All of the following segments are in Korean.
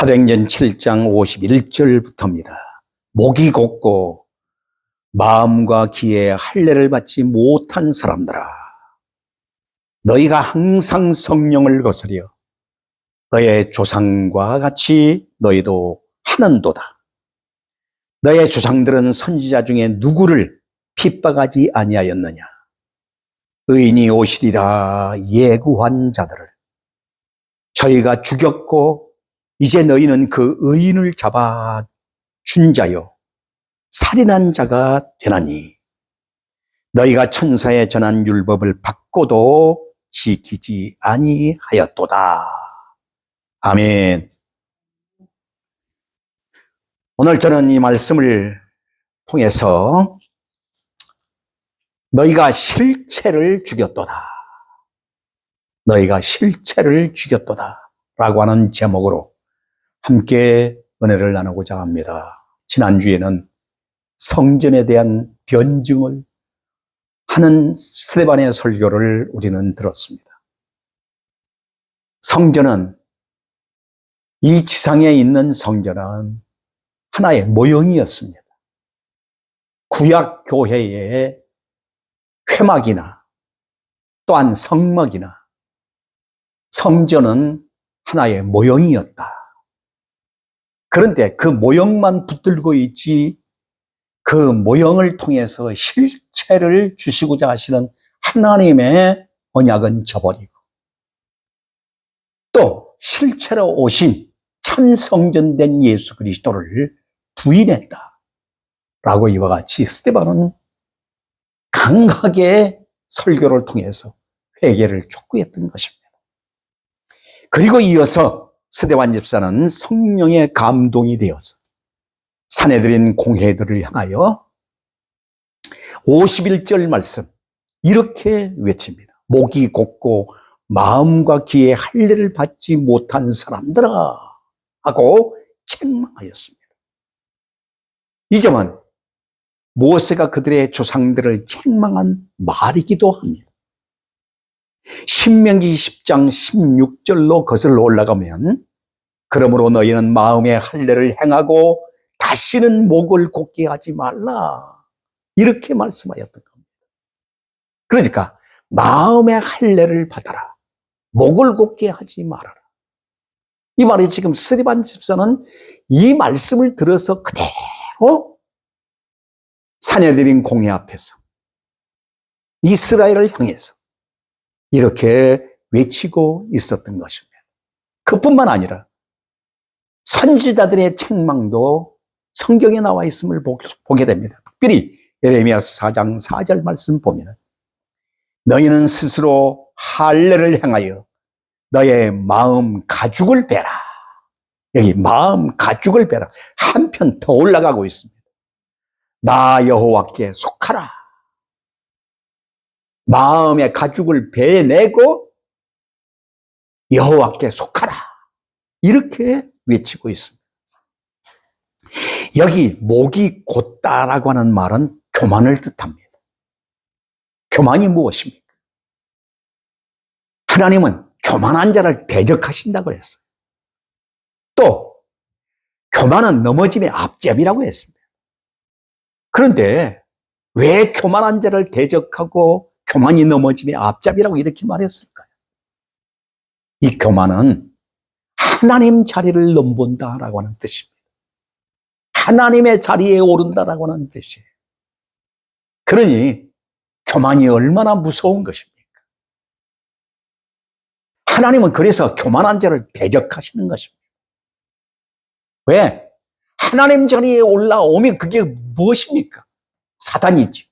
사도행전 7장 51절부터입니다. 목이 곧고 마음과 귀에 할례를 받지 못한 사람들아, 너희가 항상 성령을 거스려 너의 조상과 같이 너희도 하는도다. 너의 조상들은 선지자 중에 누구를 핍박하지 아니하였느냐? 의인이 오시리라 예고한 자들을 저희가 죽였고 이제 너희는 그 의인을 잡아 준 자요 살인한 자가 되나니 너희가 천사에 전한 율법을 받고도 지키지 아니하였도다. 아멘. 오늘 저는 이 말씀을 통해서 너희가 실체를 죽였도다. 너희가 실체를 죽였도다. 라고 하는 제목으로 함께 은혜를 나누고자 합니다. 지난주에는 성전에 대한 변증을 하는 스데반의 설교를 우리는 들었습니다. 성전은, 이 지상에 있는 성전은 하나의 모형이었습니다. 구약 교회의 회막이나 또한 성막이나 성전은 하나의 모형이었다. 그런데 그 모형만 붙들고 있지 그 모형을 통해서 실체를 주시고자 하시는 하나님의 언약은 저버리고 또 실체로 오신 참 성전된 예수 그리스도를 부인했다. 라고 이와 같이 스데반은 강하게 설교를 통해서 회개를 촉구했던 것입니다. 그리고 이어서 스데반 집사는 성령의 감동이 되어서 사내들인 공회들을 향하여 51절 말씀 이렇게 외칩니다. 목이 곧고 마음과 귀에 할례를 받지 못한 사람들아 하고 책망하였습니다. 이 점은 모세가 그들의 조상들을 책망한 말이기도 합니다. 신명기 10장 16절로 거슬러 올라가면 그러므로 너희는 마음의 할례를 행하고 다시는 목을 곧게 하지 말라 이렇게 말씀하였던 겁니다. 그러니까 마음의 할례를 받아라, 목을 곧게 하지 말아라. 이 말이 지금 스데반 집사는 이 말씀을 들어서 그대로 사내들인 공회 앞에서 이스라엘을 향해서 이렇게 외치고 있었던 것입니다. 그뿐만 아니라 선지자들의 책망도 성경에 나와 있음을 보게 됩니다. 특별히 예레미야 4장 4절 말씀 보면 너희는 스스로 할례를 행하여 너의 마음 가죽을 베라. 여기 마음 가죽을 베라. 한편 더 올라가고 있습니다. 나 여호와께 속하라. 마음의 가죽을 베내고 여호와께 속하라. 이렇게 외치고 있습니다. 여기 목이 곧다라고 하는 말은 교만을 뜻합니다. 교만이 무엇입니까? 하나님은 교만한 자를 대적하신다고 했어요. 또 교만은 넘어짐의 앞잡이라고 했습니다. 그런데 왜 교만한 자를 대적하고 교만이 넘어짐의 앞잡이라고 이렇게 말했을까요? 이 교만은 하나님 자리를 넘본다라고 하는 뜻입니다. 하나님의 자리에 오른다라고 하는 뜻이에요. 그러니 교만이 얼마나 무서운 것입니까? 하나님은 그래서 교만한 자를 대적하시는 것입니다. 왜? 하나님 자리에 올라오면 그게 무엇입니까? 사단이죠.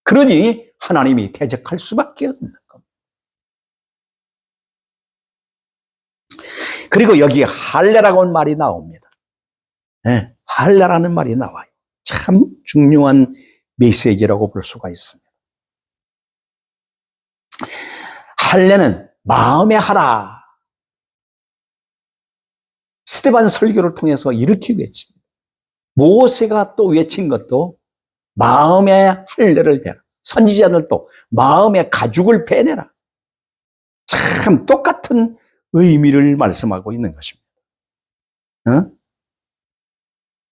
그러니 하나님이 대적할 수밖에 없는 겁니다. 그리고 여기 할례라고 하는 말이 나옵니다. 네, 할례라는 말이 나와요. 참 중요한 메시지라고 볼 수가 있습니다. 할례는 마음에 하라. 스데반 설교를 통해서 이렇게 외칩니다. 모세가 또 외친 것도 마음의 할례를 베라. 선지자들도 마음의 가죽을 베내라. 참 똑같은 의미를 말씀하고 있는 것입니다. 어?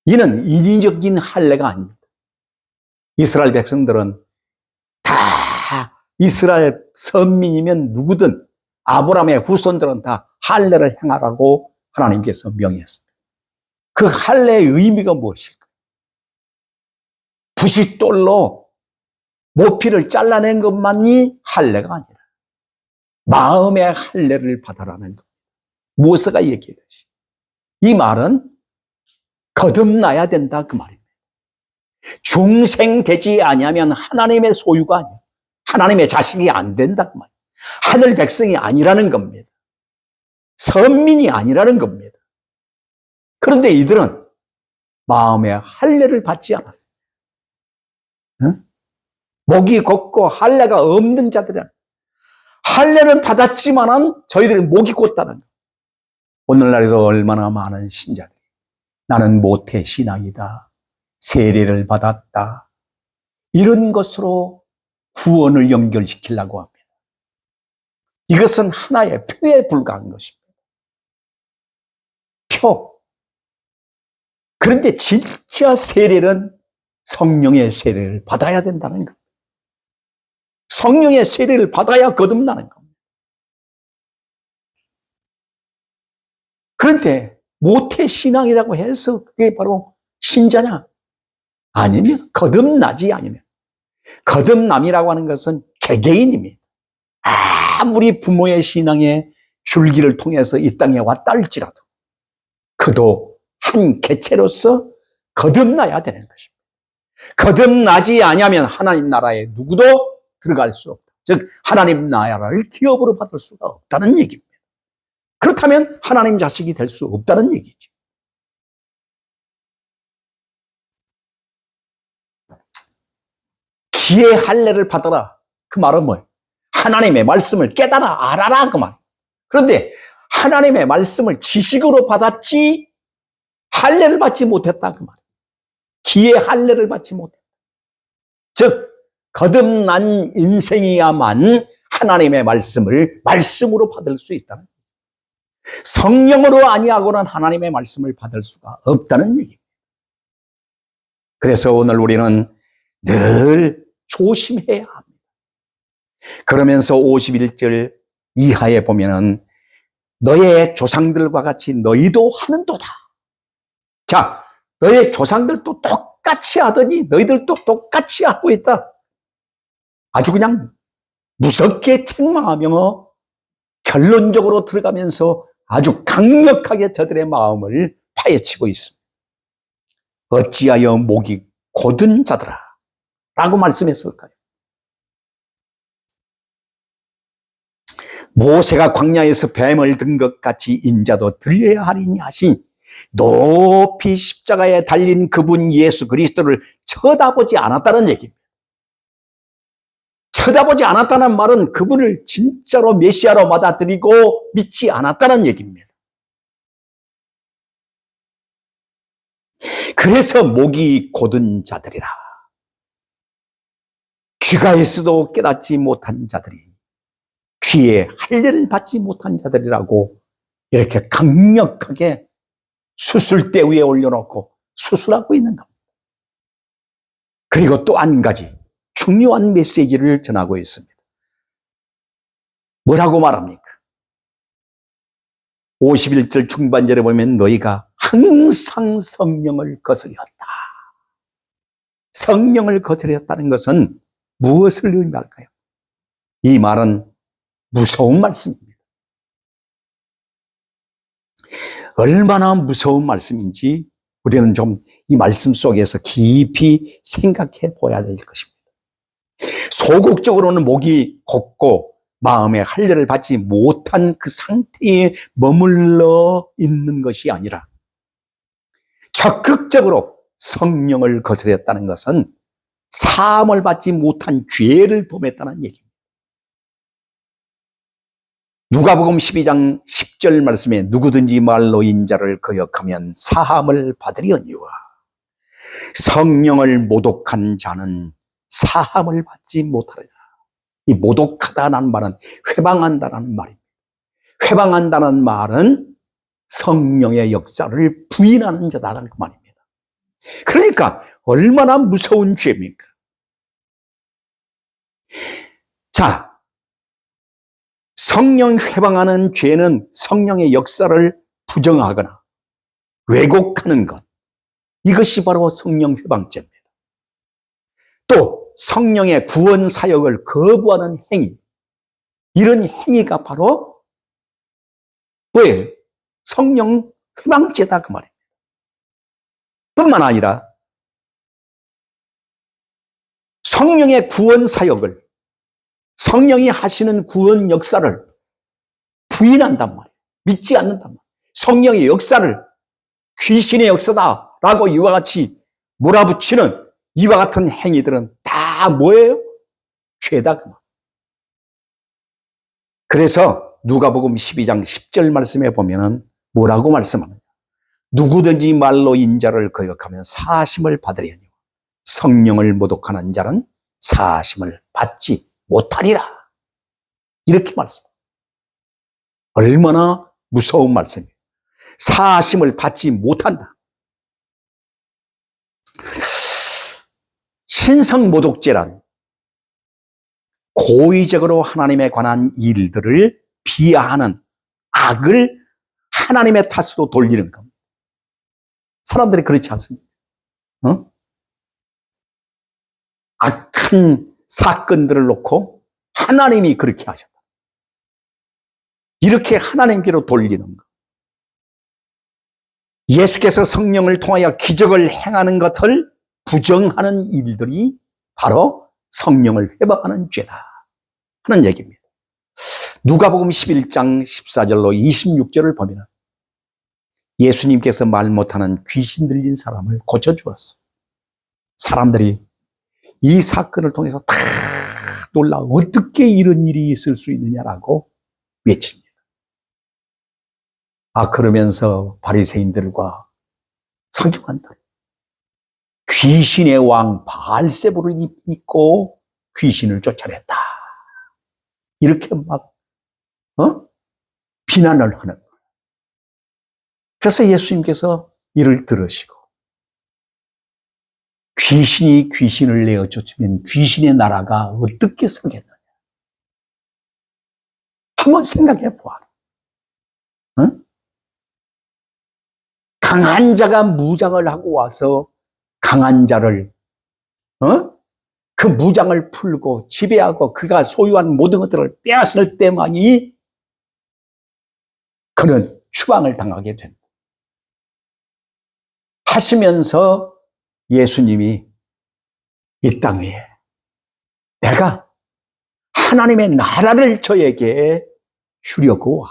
이는 인위적인 할례가 아닙니다. 이스라엘 백성들은 다 이스라엘 선민이면 누구든 아브라함의 후손들은 다 할례를 행하라고 하나님께서 명했습니다. 그 할례의 의미가 무엇일까? 부싯돌로 모피를 잘라낸 것만이 할례가 아니라 마음의 할례를 받아라는 것. 모세가 얘기했듯이 이 말은 거듭나야 된다 그 말입니다. 중생되지 아니하면 하나님의 소유가 아니에요. 하나님의 자식이 안 된다 그 말이에요. 하늘 백성이 아니라는 겁니다. 선민이 아니라는 겁니다. 그런데 이들은 마음의 할례를 받지 않았어요. 응? 목이 곱고 할례가 없는 자들은 할례는 받았지만은 저희들은 목이 곧다는 거예요. 오늘날에도 얼마나 많은 신자들이 나는 모태 신앙이다, 세례를 받았다, 이런 것으로 구원을 연결시키려고 합니다. 이것은 하나의 표에 불과한 것입니다. 표. 그런데 진짜 세례는 성령의 세례를 받아야 된다는 겁니다. 성령의 세례를 받아야 거듭나는 겁니다. 그런데 모태신앙이라고 해서 그게 바로 신자냐? 아니면 거듭나지 아니면. 거듭남이라고 하는 것은 개개인입니다. 아무리 부모의 신앙의 줄기를 통해서 이 땅에 왔다 할지라도 그도 한 개체로서 거듭나야 되는 것입니다. 거듭나지 아니하면 하나님 나라에 누구도 들어갈 수 없다. 즉 하나님 나라를 기업으로 받을 수가 없다는 얘기입니다. 그렇다면 하나님 자식이 될 수 없다는 얘기죠. 기의 할례를 받아라. 그 말은 뭐예요? 하나님의 말씀을 깨달아 알아라 그 말. 그런데 하나님의 말씀을 지식으로 받았지 할례를 받지 못했다 그 말. 기의 할례를 받지 못했다. 즉 거듭난 인생이야만 하나님의 말씀을 말씀으로 받을 수 있다는 거예요. 성령으로 아니하고는 하나님의 말씀을 받을 수가 없다는 얘기입니다. 그래서 오늘 우리는 늘 조심해야 합니다. 그러면서 51절 이하에 보면은 너의 조상들과 같이 너희도 하는도다. 자, 너의 조상들도 똑같이 하더니 너희들도 똑같이 하고 있다. 아주 그냥 무섭게 책망하며 결론적으로 들어가면서 아주 강력하게 저들의 마음을 파헤치고 있습니다. 어찌하여 목이 곧은 자들아 라고 말씀했을까요? 모세가 광야에서 뱀을 든 것 같이 인자도 들려야 하리니 하시니 높이 십자가에 달린 그분 예수 그리스도를 쳐다보지 않았다는 얘기입니다. 쳐다보지 않았다는 말은 그분을 진짜로 메시아로 받아들이고 믿지 않았다는 얘기입니다. 그래서 목이 곧은 자들이라. 귀가 있어도 깨닫지 못한 자들이 귀에 할례를 받지 못한 자들이라고 이렇게 강력하게 수술대 위에 올려놓고 수술하고 있는 겁니다. 그리고 또 한 가지 중요한 메시지를 전하고 있습니다. 뭐라고 말합니까? 51절 중반절에 보면 너희가 항상 성령을 거스렸다. 성령을 거스렸다는 것은 무엇을 의미할까요? 이 말은 무서운 말씀입니다. 얼마나 무서운 말씀인지 우리는 좀 이 말씀 속에서 깊이 생각해 보아야 될 것입니다. 소극적으로는 목이 곧고 마음의 할례를 받지 못한 그 상태에 머물러 있는 것이 아니라 적극적으로 성령을 거스렸다는 것은 사함을 받지 못한 죄를 범했다는 얘기입니다. 누가복음 12장 10절 말씀에 누구든지 말로 인자를 거역하면 사함을 받으려니와 성령을 모독한 자는 사함을 받지 못하리라. 이 모독하다는 말은 회방한다는 말입니다. 회방한다는 말은 성령의 역사를 부인하는 자다라는 그 말입니다. 그러니까 얼마나 무서운 죄입니까? 자, 성령 회방하는 죄는 성령의 역사를 부정하거나 왜곡하는 것, 이것이 바로 성령 회방죄입니다. 또 성령의 구원 사역을 거부하는 행위, 이런 행위가 바로 뭐예요? 성령 회방죄다 그 말입니다. 뿐만 아니라 성령의 구원 사역을, 성령이 하시는 구원 역사를 부인한단 말이에요. 믿지 않는단 말이에요. 성령의 역사를 귀신의 역사다라고 이와 같이 몰아붙이는 이와 같은 행위들은 다 뭐예요? 죄다 그 말. 그래서 누가복음 12장 10절 말씀에 보면은 뭐라고 말씀하느냐? 누구든지 말로 인자를 거역하면 사심을 받으려니 성령을 모독하는 자는 사심을 받지 못하리라. 이렇게 말씀합니다. 얼마나 무서운 말씀이에요. 사심을 받지 못한다. 신성모독죄란 고의적으로 하나님에 관한 일들을 비하하는 악을 하나님의 탓으로 돌리는 겁니다. 사람들이 그렇지 않습니까? 악한 사건들을 놓고 하나님이 그렇게 하셨다. 이렇게 하나님께로 돌리는 것. 예수께서 성령을 통하여 기적을 행하는 것을 부정하는 일들이 바로 성령을 회방하는 죄다 하는 얘기입니다. 누가복음 11장 14절로 26절을 보면 예수님께서 말 못하는 귀신 들린 사람을 고쳐주었어. 사람들이 이 사건을 통해서 다 놀라 어떻게 이런 일이 있을 수 있느냐라고 외칩니다. 그러면서 바리새인들과 서기관들, 귀신의 왕 바알세부를 믿고 귀신을 쫓아냈다. 이렇게 막 비난을 하는 거예요. 그래서 예수님께서 이를 들으시고 귀신이 귀신을 내어 쫓으면 귀신의 나라가 어떻게 서겠느냐. 한번 생각해 보아라. 강한 자가 무장을 하고 와서 강한 자를 그 무장을 풀고 지배하고 그가 소유한 모든 것들을 빼앗을 때만이 그는 추방을 당하게 된다. 하시면서 예수님이 이 땅에 내가 하나님의 나라를 저에게 주려고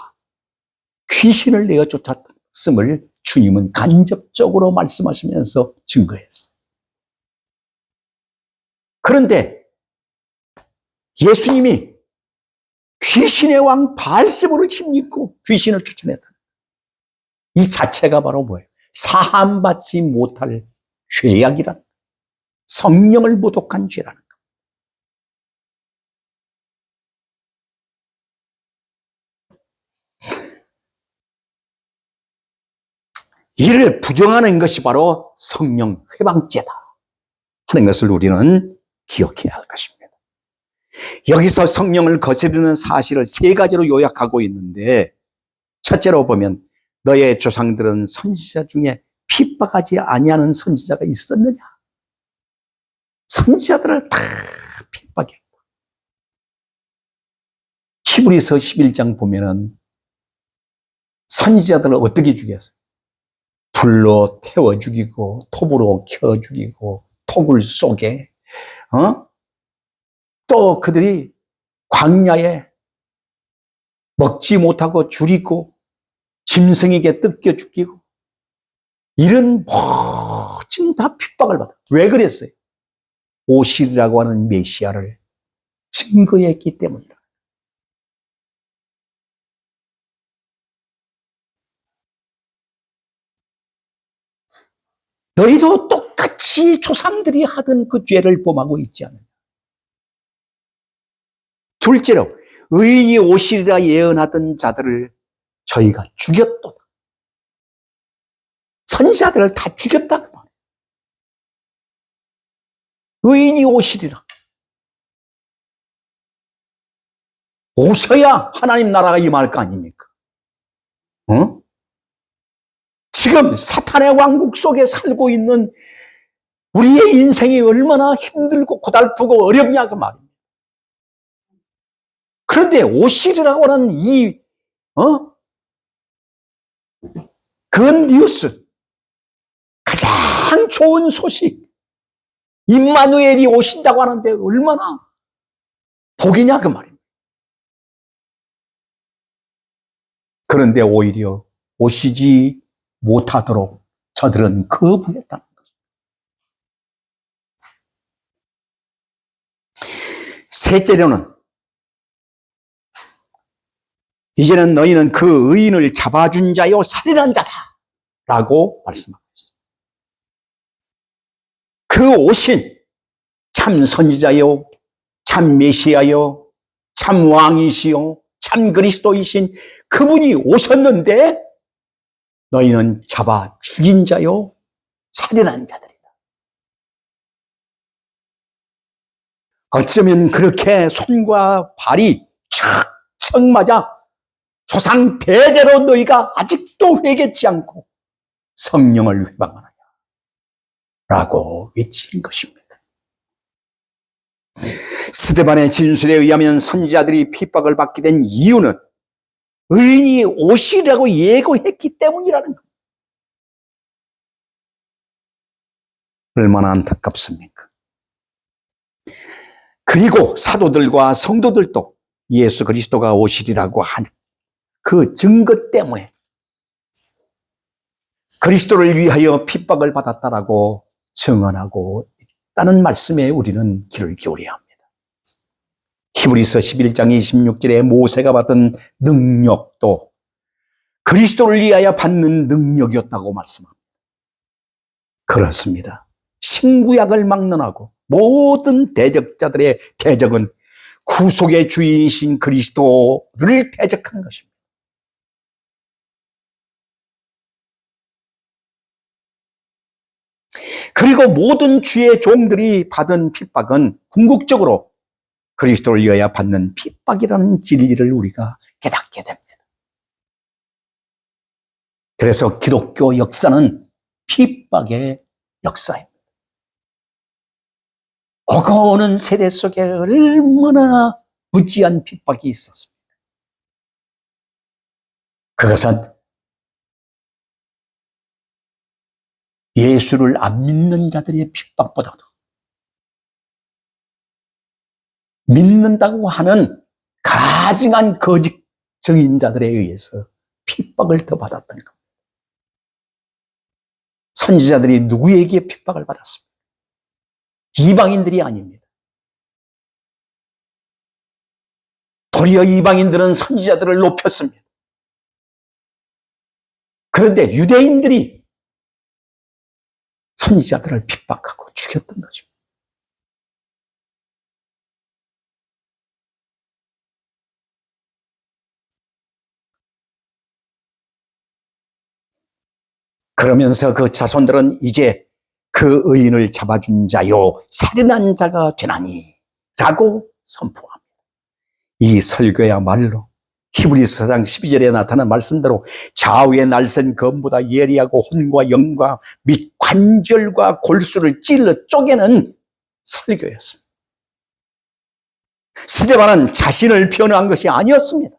귀신을 내어 쫓았음을 주님은 간접적으로 말씀하시면서 증거했어요. 그런데 예수님이 귀신의 왕 바알세부를 힘입고 귀신을 쫓아냈다. 이 자체가 바로 뭐예요? 사함받지 못할 죄악이라는, 성령을 모독한 죄라는 것. 이를 부정하는 것이 바로 성령 회방죄다 하는 것을 우리는 기억해야 할 것입니다. 여기서 성령을 거스르는 사실을 세 가지로 요약하고 있는데, 첫째로 보면 너의 조상들은 선지자 중에 핍박하지 아니하는 선지자가 있었느냐? 선지자들을 다 핍박했다. 히브리서 11장 보면은 선지자들을 어떻게 죽였어요? 불로 태워 죽이고 톱으로 켜 죽이고 톡을 쏘게, 또 그들이 광야에 먹지 못하고 줄이고 짐승에게 뜯겨 죽이고, 이런 모든 다 핍박을 받아. 왜 그랬어요? 오실이라고 하는 메시아를 증거했기 때문이다. 너희도 똑같이 조상들이 하던 그 죄를 범하고 있지 않느냐. 둘째로 의인이 오시리라 예언하던 자들을 저희가 죽였도다. 선지자들을 다 죽였다 그 말이에요. 의인이 오시리라. 오셔야 하나님 나라가 임할 거 아닙니까? 어? 지금 사탄의 왕국 속에 살고 있는 우리의 인생이 얼마나 힘들고 고달프고 어렵냐 그 말입니다. 그런데 오시리라고 하는 이 굿뉴스, 가장 좋은 소식, 임마누엘이 오신다고 하는데 얼마나 복이냐 그 말입니다. 그런데 오히려 오시지 못하도록 저들은 거부했다는 거죠. 셋째로는 이제는 너희는 그 의인을 잡아준 자요 살인한 자다라고 말씀하고 있습니다. 그 오신 참 선지자요, 참 메시아요, 참 왕이시요, 참 그리스도이신 그분이 오셨는데 너희는 잡아 죽인 자요, 살인한 자들이다. 어쩌면 그렇게 손과 발이 척척 맞아 조상 대대로 너희가 아직도 회개치 않고 성령을 회방하느냐 라고 외친 것입니다. 스데반의 진술에 의하면 선지자들이 핍박을 받게 된 이유는 의인이 오시라고 예고했기 때문이라는 겁니다. 얼마나 안타깝습니까? 그리고 사도들과 성도들도 예수 그리스도가 오시리라고 한 그 증거 때문에 그리스도를 위하여 핍박을 받았다라고 증언하고 있다는 말씀에 우리는 귀를 기울여야 합니다. 히브리서 11장 26절에 모세가 받은 능력도 그리스도를 위하여 받는 능력이었다고 말씀합니다. 그렇습니다. 신구약을 막론하고 모든 대적자들의 대적은 구속의 주인이신 그리스도를 대적한 것입니다. 그리고 모든 주의 종들이 받은 핍박은 궁극적으로 그리스도를 위하여 받는 핍박이라는 진리를 우리가 깨닫게 됩니다. 그래서 기독교 역사는 핍박의 역사입니다. 오고 세대 속에 얼마나 무지한 핍박이 있었습니다. 그것은 예수를 안 믿는 자들의 핍박보다도 믿는다고 하는 가증한 거짓 증인자들에 의해서 핍박을 더 받았던 겁니다. 선지자들이 누구에게 핍박을 받았습니까? 이방인들이 아닙니다. 도리어 이방인들은 선지자들을 높였습니다. 그런데 유대인들이 선지자들을 핍박하고 죽였던 것입니다. 그러면서 그 자손들은 이제 그 의인을 잡아준 자요 살인한 자가 되나니 라고 선포합니다. 이 설교야말로 히브리서 4장 12절에 나타난 말씀대로 좌우에 날선 검보다 예리하고 혼과 영과 및 관절과 골수를 찔러 쪼개는 설교였습니다. 스데반은 자신을 변호한 것이 아니었습니다.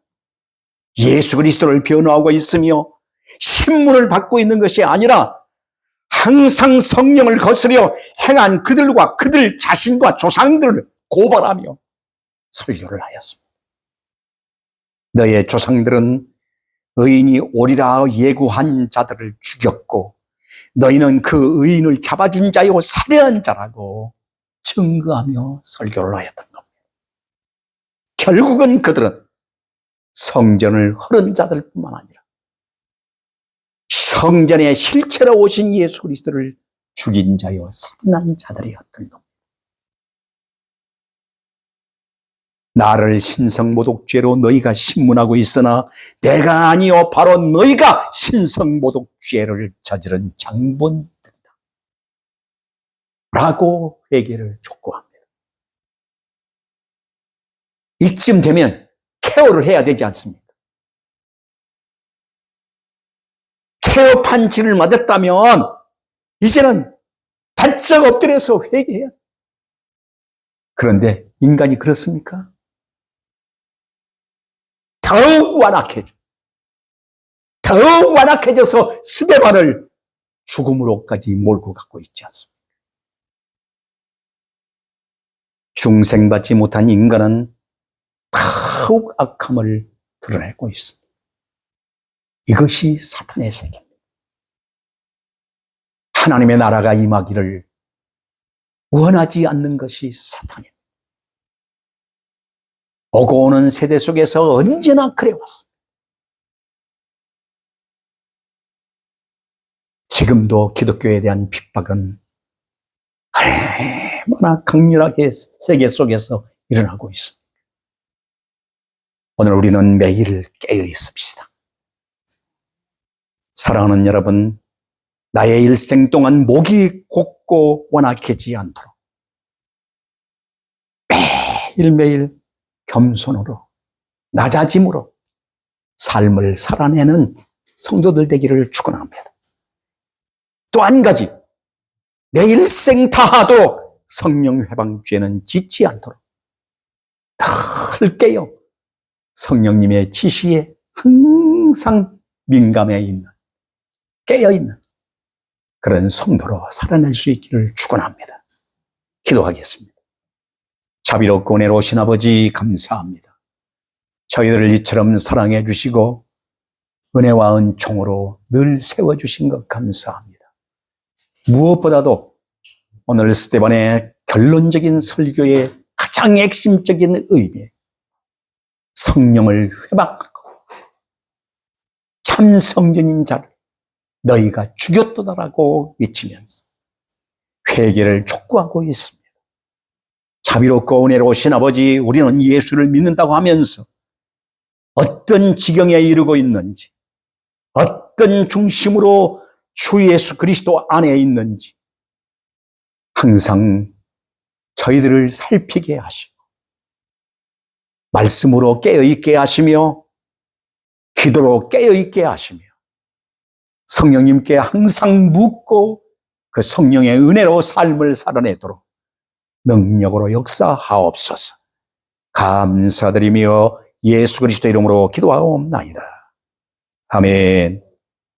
예수 그리스도를 변호하고 있으며 신문을 받고 있는 것이 아니라 항상 성령을 거스려 행한 그들과 그들 자신과 조상들을 고발하며 설교를 하였습니다. 너의 조상들은 의인이 오리라 예고한 자들을 죽였고 너희는 그 의인을 잡아준 자요 살해한 자라고 증거하며 설교를 하였던 겁니다. 결국은 그들은 성전을 헐은 자들뿐만 아니라 성전의 실체로 오신 예수 그리스도를 죽인 자요 살인한 자들이었던 겁니다. 나를 신성모독죄로 너희가 신문하고 있으나 내가 아니요 바로 너희가 신성모독죄를 저지른 장본들이다 라고 회개를 촉구합니다. 이쯤 되면 케어를 해야 되지 않습니까? 케어 판치를 맞았다면 이제는 바짝 엎드려서 회개해야 돼. 그런데 인간이 그렇습니까? 더욱 완악해져서 스데반을 죽음으로까지 몰고 가고 있지 않습니까? 중생받지 못한 인간은 더욱 악함을 드러내고 있습니다. 이것이 사탄의 세계입니다. 하나님의 나라가 임하기를 원하지 않는 것이 사탄입니다. 오고 오는 세대 속에서 언제나 그래왔습니다. 지금도 기독교에 대한 핍박은 얼마나 강렬하게 세계 속에서 일어나고 있습니다. 오늘 우리는 매일 깨어 있읍시다. 사랑하는 여러분, 나의 일생 동안 목이 곧고 완악해지지 않도록 매일매일 겸손으로 낮아짐으로 삶을 살아내는 성도들 되기를 축원합니다. 또 한 가지, 내 일생 다하도록 성령 회방죄는 짓지 않도록 늘 깨어 성령님의 지시에 항상 민감해 있는, 깨어 있는 그런 성도로 살아낼 수 있기를 축원합니다. 기도하겠습니다. 자비롭고 은혜로우신 아버지 감사합니다. 저희들을 이처럼 사랑해 주시고 은혜와 은총으로 늘 세워주신 것 감사합니다. 무엇보다도 오늘 스데반의 결론적인 설교의 가장 핵심적인 의미, 성령을 회방하고 참 성전인 자를 너희가 죽였도다라고 외치면서 회개를 촉구하고 있습니다. 자비롭고 은혜로우신 아버지, 우리는 예수를 믿는다고 하면서 어떤 지경에 이르고 있는지, 어떤 중심으로 주 예수 그리스도 안에 있는지 항상 저희들을 살피게 하시고 말씀으로 깨어있게 하시며 기도로 깨어있게 하시며 성령님께 항상 묻고 그 성령의 은혜로 삶을 살아내도록 능력으로 역사하옵소서. 감사드리며 예수 그리스도 이름으로 기도하옵나이다. 아멘.